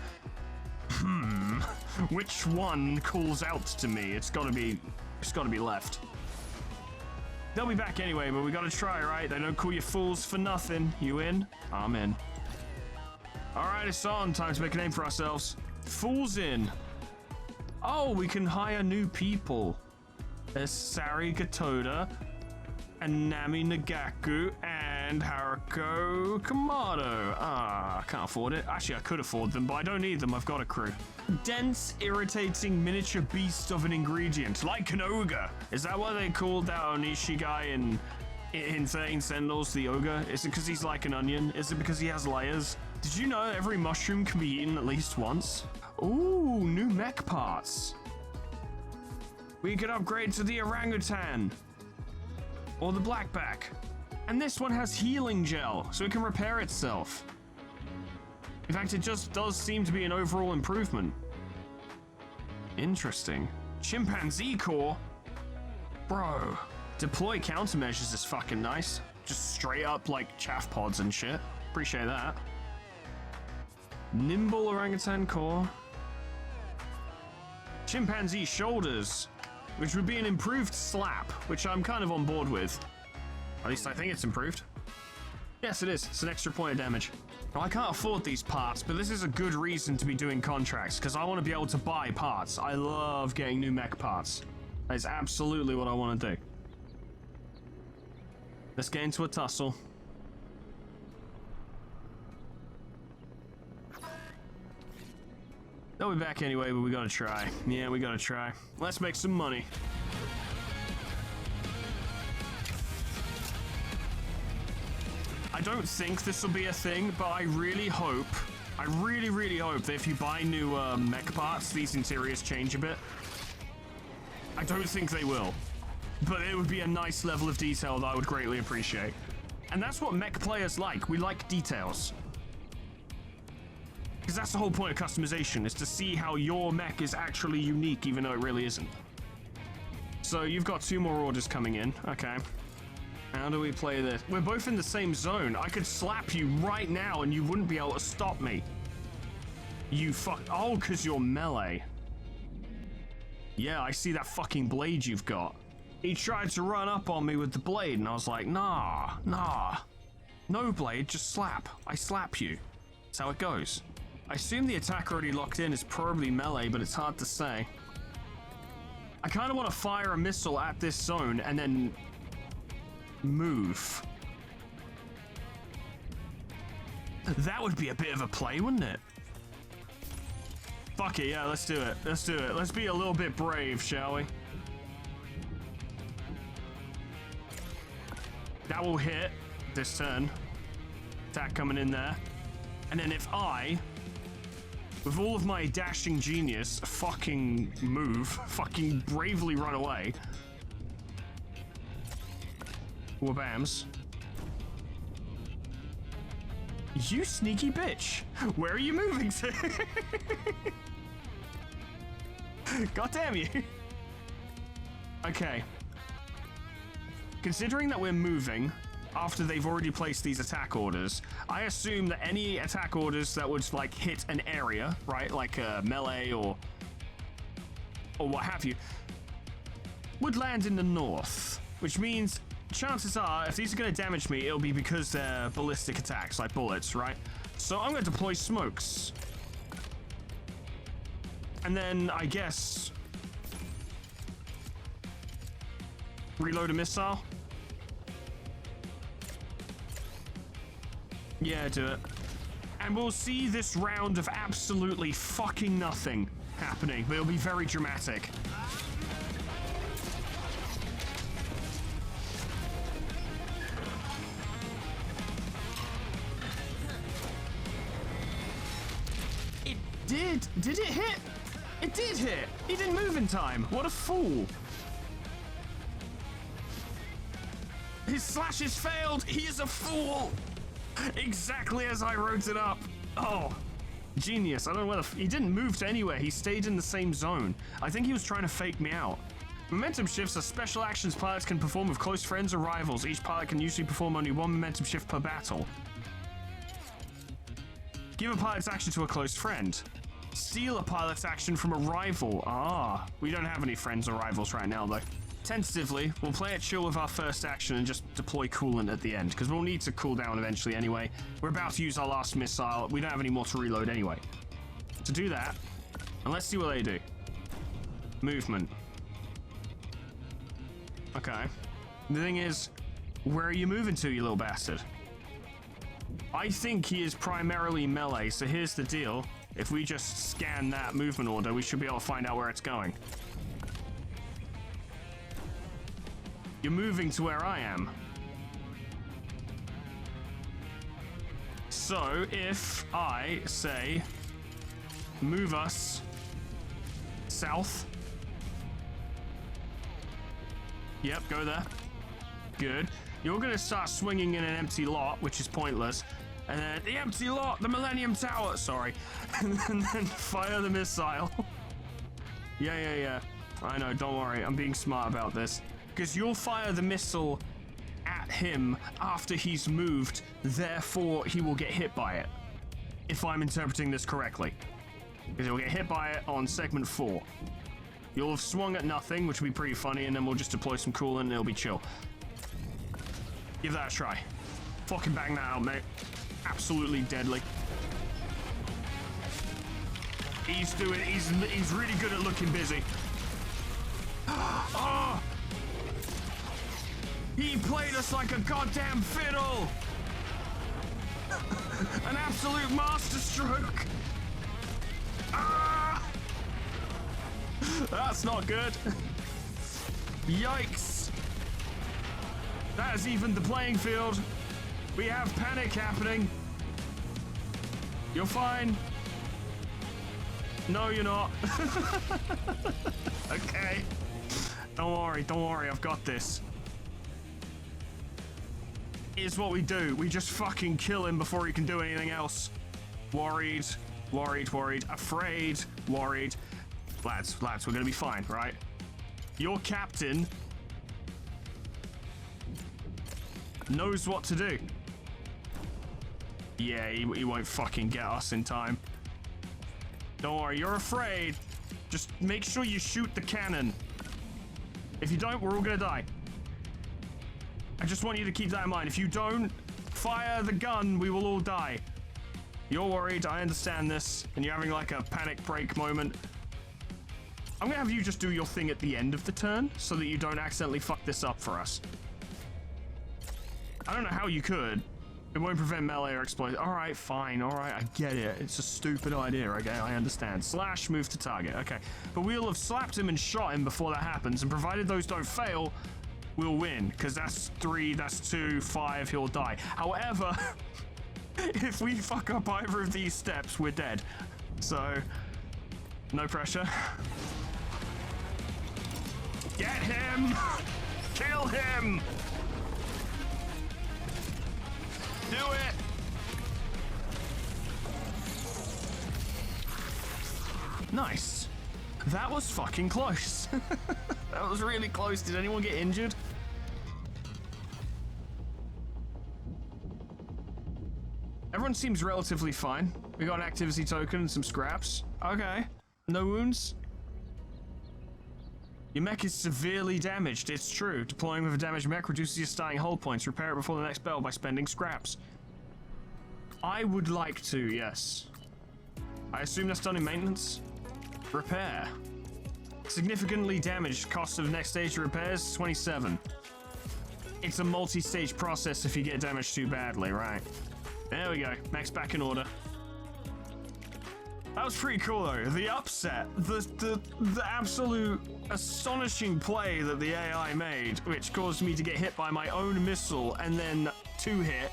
Which one calls out to me? It's gotta be left. They'll be back anyway, but we gotta try, right? They don't call you fools for nothing. You in? I'm in. Alright, it's on. Time to make a name for ourselves. Fools in. Oh, we can hire new people. There's Sari Gatoda, and Nami Nagaku, and Haruko Kamado. Ah, I can't afford it. Actually, I could afford them, but I don't need them. I've got a crew. Dense, irritating miniature beast of an ingredient, like an ogre. Is that why they called that Onishi guy in 13 Sentinels the ogre? Is it because he's like an onion? Is it because he has layers? Did you know every mushroom can be eaten at least once? Ooh, new mech parts. We could upgrade to the orangutan. Or the blackback. And this one has healing gel, so it can repair itself. In fact, it just does seem to be an overall improvement. Interesting. Chimpanzee core? Bro. Deploy countermeasures is fucking nice. Just straight up like chaff pods and shit. Appreciate that. Nimble orangutan core. Chimpanzee shoulders, which would be an improved slap, which I'm kind of on board with. At least I think it's improved. Yes, it is. It's an extra point of damage. Well, I can't afford these parts, but this is a good reason to be doing contracts, because I want to be able to buy parts. I love getting new mech parts. That is absolutely what I want to do. Let's get into a tussle. They'll be back anyway, but we gotta try. Yeah, we gotta try. Let's make some money. I don't think this will be a thing, but I really hope, I really hope that if you buy new mech parts, these interiors change a bit. I don't think they will, but it would be a nice level of detail that I would greatly appreciate. And that's what mech players like. We like details. Because that's the whole point of customization, is to see how your mech is actually unique, even though it really isn't. So you've got 2 more orders coming in. Okay. How do we play this? We're both in the same zone. I could slap you right now and you wouldn't be able to stop me. You oh, because you're melee. Yeah, I see that fucking blade you've got. He tried to run up on me with the blade, and I was like, nah. No blade, just slap. I slap you. That's how it goes. I assume the attack already locked in is probably melee, but it's hard to say. I kind of want to fire a missile at this zone and then move. That would be a bit of a play, wouldn't it? Fuck it, yeah, let's do it. Let's do it. Let's be a little bit brave, shall we? That will hit this turn. Attack coming in there. And then if I, with all of my dashing genius, fucking move, fucking bravely run away. Wabams. You sneaky bitch. Where are you moving to? God damn you. Okay. Considering that we're moving after they've already placed these attack orders, I assume that any attack orders that would like hit an area, right, like melee or what have you, would land in the north, which means chances are if these are going to damage me, it'll be because they're ballistic attacks, like bullets, right? So I'm going to deploy smokes. And then I guess reload a missile. Yeah, do it. And we'll see this round of absolutely fucking nothing happening, but it'll be very dramatic. It did! Did it hit? It did hit! He didn't move in time! What a fool! His slashes failed! He is a fool! Exactly as I wrote it up. Oh, genius. I don't know whether he didn't move to anywhere. He stayed in the same zone. I think he was trying to fake me out. Momentum shifts are special actions pilots can perform with close friends or rivals. Each pilot can usually perform only one momentum shift per battle. Give a pilot's action to a close friend. Steal a pilot's action from a rival. Ah, we don't have any friends or rivals right now, though. Tentatively, we'll play it chill with our first action and just deploy coolant at the end, because we'll need to cool down eventually anyway. We're about to use our last missile. We don't have any more to reload anyway. To do that, and let's see what they do. Movement. Okay. The thing is, where are you moving to, you little bastard? I think he is primarily melee, so here's the deal. If we just scan that movement order, we should be able to find out where it's going. You're moving to where I am. So if I say, move us south. Yep, go there. Good. You're gonna start swinging in an empty lot, which is pointless. And then the empty lot, the Millennium Tower, sorry. And then fire the missile. Yeah. I know, don't worry, I'm being smart about this. Because you'll fire the missile at him after he's moved, therefore he will get hit by it. If I'm interpreting this correctly. Because he'll get hit by it on segment 4. You'll have swung at nothing, which will be pretty funny, and then we'll just deploy some coolant and it'll be chill. Give that a try. Fucking bang that out, mate. Absolutely deadly. He's really good at looking busy. Oh! He played us like a goddamn fiddle! An absolute masterstroke! Ah! That's not good. Yikes! That has evened the playing field. We have panic happening. You're fine. No, you're not. Okay. Don't worry, I've got this. Here's what we do. We just fucking kill him before he can do anything else. Worried. Afraid. Worried. Lads, we're gonna be fine, right? Your captain knows what to do. Yeah, he won't fucking get us in time. Don't worry, you're afraid. Just make sure you shoot the cannon. If you don't, we're all gonna die. I just want you to keep that in mind. If you don't fire the gun, we will all die. You're worried, I understand this, and you're having like a panic break moment. I'm gonna have you just do your thing at the end of the turn so that you don't accidentally fuck this up for us. I don't know how you could. It won't prevent melee or explosion. All right, fine. All right, I get it. It's a stupid idea, okay? I understand. Slash, move to target. Okay. But we'll have slapped him and shot him before that happens, and provided those don't fail, we'll win. Because that's 3, that's 2, 5, he'll die. However, if we fuck up either of these steps, we're dead. So, no pressure. Get him! Kill him! Do it! Nice. That was fucking close. That was really close. Did anyone get injured? Everyone seems relatively fine. We got an activity token and some scraps. Okay. No wounds? Your mech is severely damaged, it's true. Deploying with a damaged mech reduces your starting hull points. Repair it before the next battle by spending scraps. I would like to, yes. I assume that's done in maintenance? Repair. Significantly damaged. Cost of next stage repairs, 27. It's a multi-stage process if you get damaged too badly, right? There we go. Mech's back in order. That was pretty cool though. The upset, the absolute astonishing play that the AI made, which caused me to get hit by my own missile and then 2-hit,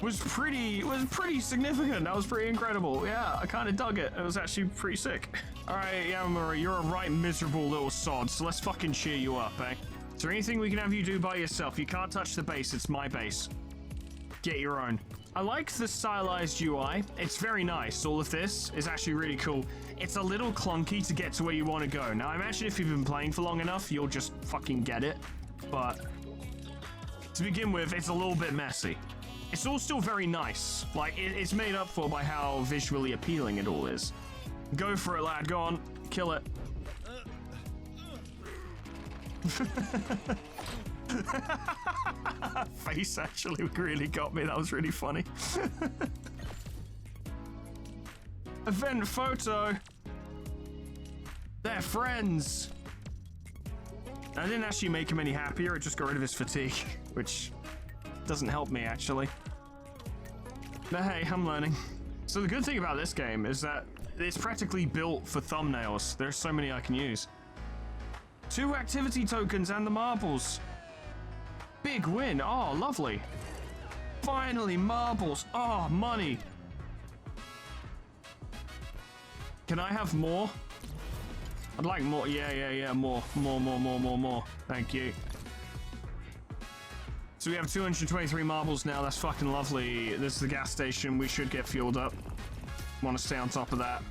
was pretty significant. That was pretty incredible. Yeah, I kind of dug it. It was actually pretty sick. All right, Yamamura, you're a right miserable little sod, so let's fucking cheer you up, eh? Is there anything we can have you do by yourself? You can't touch the base. It's my base. Get your own. I like the stylized UI. It's very nice. All of this is actually really cool. It's a little clunky to get to where you want to go. Now, I imagine if you've been playing for long enough, you'll just fucking get it. But to begin with, it's a little bit messy. It's all still very nice. Like, it's made up for by how visually appealing it all is. Go for it, lad. Go on. Kill it. Face actually really got me. That was really funny. Event photo. They're friends. I didn't actually make him any happier. It just got rid of his fatigue, which doesn't help me actually. But hey, I'm learning. So the good thing about this game is that it's practically built for thumbnails. There's so many I can use. 2 activity tokens and the marbles. Big win. Oh, lovely. Finally, marbles. Oh, money. Can I have more? I'd like more. Yeah. More. Thank you. So we have 223 marbles now. That's fucking lovely. This is the gas station. We should get fueled up. Want to stay on top of that.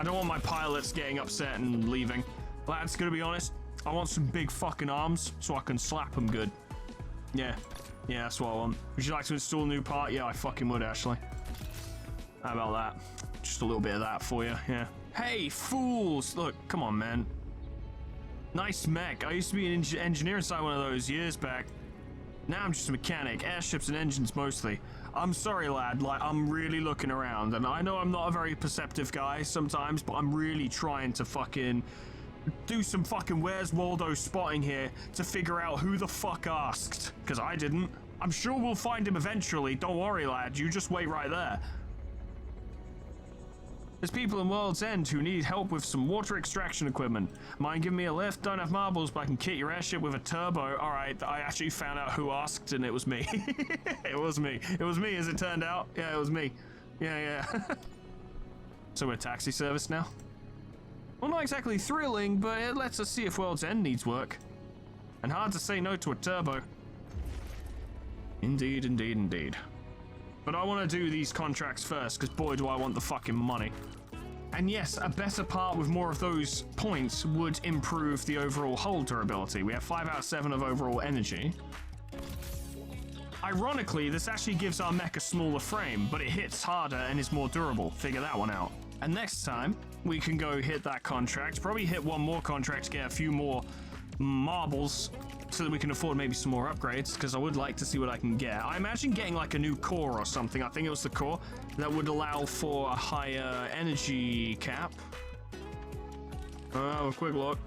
I don't want my pilots getting upset and leaving. Lads, gonna be honest, I want some big fucking arms so I can slap them good. Yeah, that's what I want. Would you like to install a new part? Yeah, I fucking would, actually. How about that? Just a little bit of that for you, yeah. Hey, fools! Look, come on, man. Nice mech. I used to be an engineer inside one of those years back. Now I'm just a mechanic, airships and engines mostly. I'm sorry, lad, like, I'm really looking around, and I know I'm not a very perceptive guy sometimes, but I'm really trying to fucking do some fucking Where's Waldo spotting here to figure out who the fuck asked, because I didn't. I'm sure we'll find him eventually, don't worry, lad, you just wait right there. There's people in World's End who need help with some water extraction equipment. Mind giving me a lift? Don't have marbles, but I can kit your airship with a turbo. Alright, I actually found out who asked, and it was me. It was me. It was me, as it turned out. Yeah, it was me. Yeah. So we're taxi service now? Well, not exactly thrilling, but it lets us see if World's End needs work. And hard to say no to a turbo. Indeed. But I want to do these contracts first, because boy do I want the fucking money. And yes, a better part with more of those points would improve the overall hull durability. We have 5 out of 7 of overall energy. Ironically, this actually gives our mech a smaller frame, but it hits harder and is more durable. Figure that one out. And next time, we can go hit that contract, probably hit one more contract to get a few more marbles so that we can afford maybe some more upgrades, because I would like to see what I can get. I imagine getting like a new core or something, I think it was the core, that would allow for a higher energy cap. A quick look.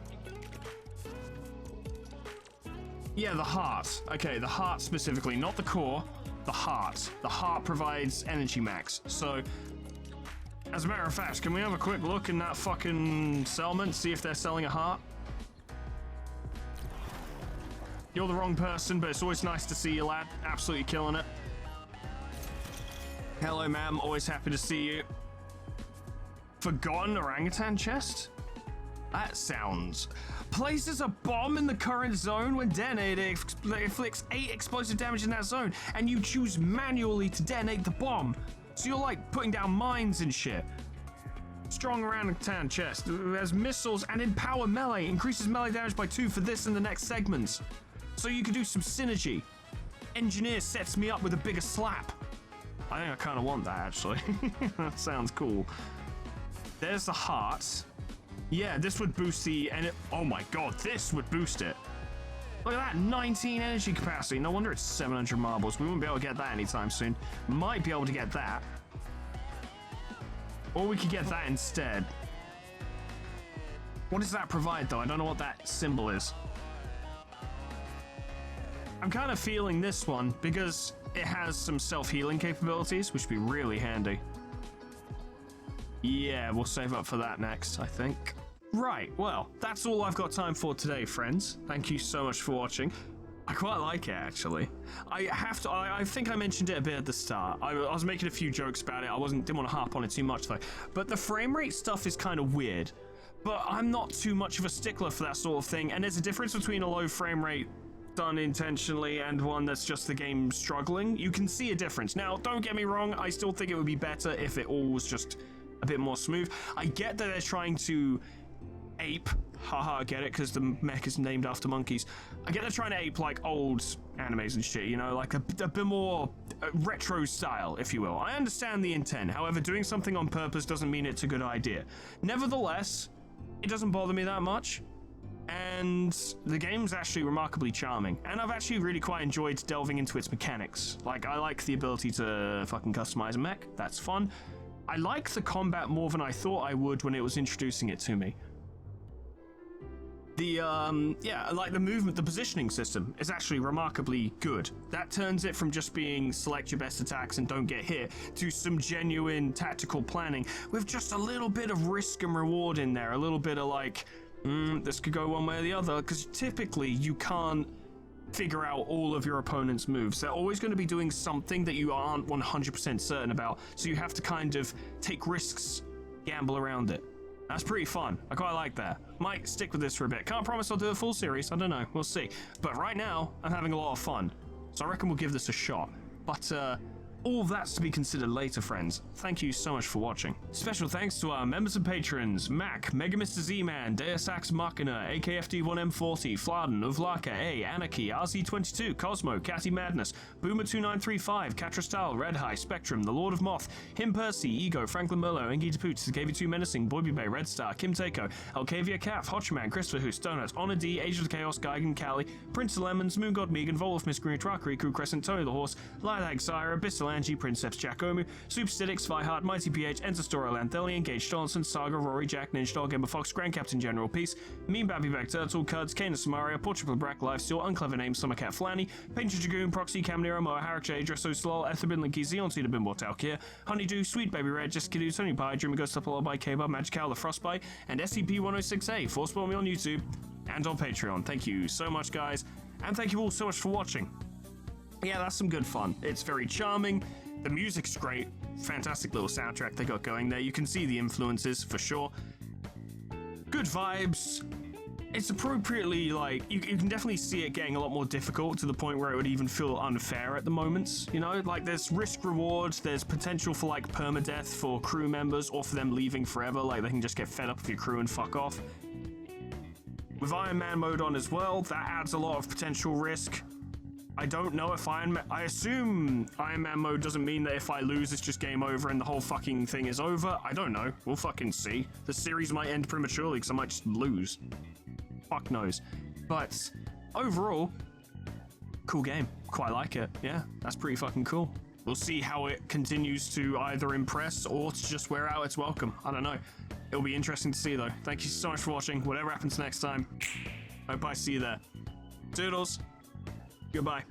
Yeah, the heart. Okay, the heart specifically, not the core, the heart. The heart provides energy max. So, as a matter of fact, can we have a quick look in that fucking settlement, see if they're selling a heart? You're the wrong person, but it's always nice to see you, lad. Absolutely killing it. Hello, ma'am. Always happy to see you. Forgotten orangutan chest? That sounds... Places a bomb in the current zone. When detonated, it inflicts 8 explosive damage in that zone, and you choose manually to detonate the bomb. So you're like putting down mines and shit. Strong orangutan chest. Has missiles and empower melee. Increases melee damage by 2 for this and the next segments. So you can do some synergy. Engineer sets me up with a bigger slap. I think I kind of want that, actually. That sounds cool. There's the heart. Yeah, this would boost the... Oh my god, this would boost it. Look at that, 19 energy capacity. No wonder it's 700 marbles. We won't be able to get that anytime soon. Might be able to get that. Or we could get that instead. What does that provide, though? I don't know what that symbol is. I'm kind of feeling this one because it has some self-healing capabilities, which would be really handy. Yeah, we'll save up for that next, I think. Right, well, that's all I've got time for today, friends. Thank you so much for watching. I quite like it, actually. I think I mentioned it a bit at the start. I was making a few jokes about it. Didn't want to harp on it too much, though. But the frame rate stuff is kind of weird. But I'm not too much of a stickler for that sort of thing. And there's a difference between a low frame rate done intentionally and one that's just the game struggling. You can see a difference. Now, don't get me wrong. I still think it would be better if it all was just a bit more smooth. I get that they're trying to ape, haha, I get it, because the mech is named after monkeys. I get they're trying to ape like old animes and shit, you know, like a bit more retro style, if you will. I understand the intent. However, doing something on purpose doesn't mean it's a good idea. Nevertheless, it doesn't bother me that much. And the game's actually remarkably charming. And I've actually really quite enjoyed delving into its mechanics. Like, I like the ability to fucking customize a mech. That's fun. I like the combat more than I thought I would when it was introducing it to me. Yeah, like the movement, the positioning system is actually remarkably good. That turns it from just being select your best attacks and don't get hit to some genuine tactical planning with just a little bit of risk and reward in there. A little bit of like, this could go one way or the other, because typically you can't figure out all of your opponent's moves. They're always going to be doing something that you aren't 100% certain about, so you have to kind of take risks, gamble around it. That's pretty fun. I quite like that. Might stick with this for a bit. Can't promise I'll do a full series. I don't know. We'll see. But right now, I'm having a lot of fun. So I reckon we'll give this a shot. But all of that's to be considered later, friends. Thank you so much for watching. Special thanks to our members and patrons: Mac, Mega Mr. Z-Man, Deus Ex Machina, AKFD1M40, Fladen, Uvlaka, A, Anarchy, RZ22, Cosmo, Catty Madness, Boomer2935, Catristal, Red High, Spectrum, The Lord of Moth, Him Percy, Ego, Franklin Merlo, Engi Tapoots, KV2 Menacing, Boyby Bay, Red Star, Kim Takeo, Alcavia Calf, Hotchman, Christopher Hoos, Donuts, Honor D, Age of the Chaos, Geigen, Cali, Prince of Lemons, Moon God Megan, Volf, Miss Green, Trakari, Crew Crescent, Tony the Horse, Lilac Sire, Abyssal Angie, Princeps Giacomo, Superstitics, Viheart, Mighty PH, Enter Story, Lanthelian, Gage Donaldson, Saga, Rory, Jack, Ninja Dog, Ember Fox, Grand Captain General Peace, Mean Babby Back Turtle, Cuds, Kana Samaria, Portugal Brack, Lifesteal, Unclever Name, Summercat Flanny, Painter Dragoon, Proxy, Camnero, Moa, Harak J, Dresso Slol, Etherbin, Linky, Zeon, Cedar Bimbo, Talkia, Honeydew, Sweet Baby Red, Jessica Do, Tony Pie, Dreamy Ghost, Apollo by K-Bob, Magical, The Frostbite, and SCP-106A. Force me on YouTube and on Patreon. Thank you so much, guys, and thank you all so much for watching. Yeah, that's some good fun. It's very charming. The music's great. Fantastic little soundtrack they got going there. You can see the influences for sure. Good vibes. It's appropriately, like, you can definitely see it getting a lot more difficult to the point where it would even feel unfair at the moments, you know? Like, there's risk rewards, there's potential for, like, permadeath for crew members or for them leaving forever. Like, they can just get fed up with your crew and fuck off. With Iron Man mode on as well, that adds a lot of potential risk. I don't know if I assume Iron Man mode doesn't mean that if I lose, it's just game over and the whole fucking thing is over. I don't know. We'll fucking see. The series might end prematurely because I might just lose. Fuck knows. But overall, cool game. Quite like it. Yeah, that's pretty fucking cool. We'll see how it continues to either impress or to just wear out its welcome. I don't know. It'll be interesting to see though. Thank you so much for watching. Whatever happens next time, hope I see you there. Toodles. Goodbye.